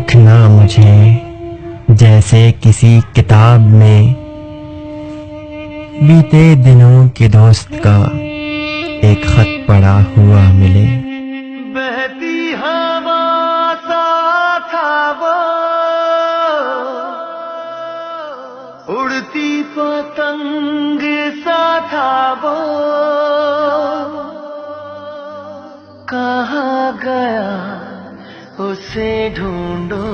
रखना मुझे जैसे किसी किताब में बीते दिनों के दोस्त का एक खत पड़ा हुआ मिले। बहती हवा सा था वो, उड़ती पतंग सा था वो, कहाँ गया उसे ढूंढो।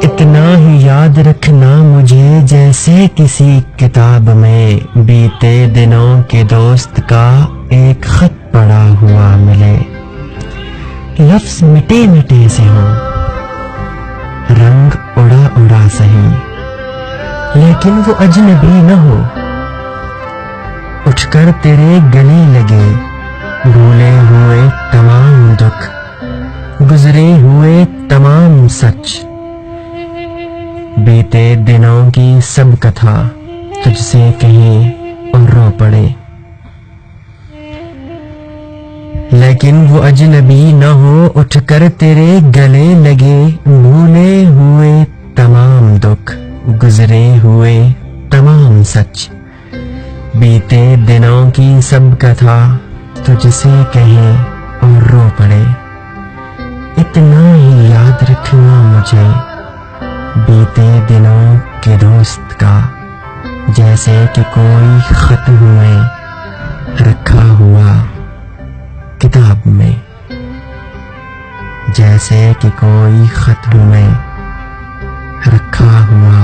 इतना ही याद रखना मुझे जैसे किसी किताब में बीते दिनों के दोस्त का एक खत पड़ा हुआ मिले। लफ्ज मिटे मिटे से हों, रंग उड़ा उड़ा सही, लेकिन वो अजनबी न हो। उठकर तेरे गले लगे भूले हुए तमाम दुख, गुजरे हुए तमाम सच, बीते दिनों की सब कथा तुझसे कहे और रो पड़े। लेकिन वो अजनबी न हो, उठकर तेरे गले लगे भूले हुए तमाम दुख, गुजरे हुए तमाम सच, बीते दिनों की सब कथा तुझसे कहे और रो पड़े। इतना ही याद रखना मुझे बीते दिनों के दोस्त का, जैसे कि कोई खत हुए रखा हुआ किताब में, जैसे कि कोई खत हुए रखा हुआ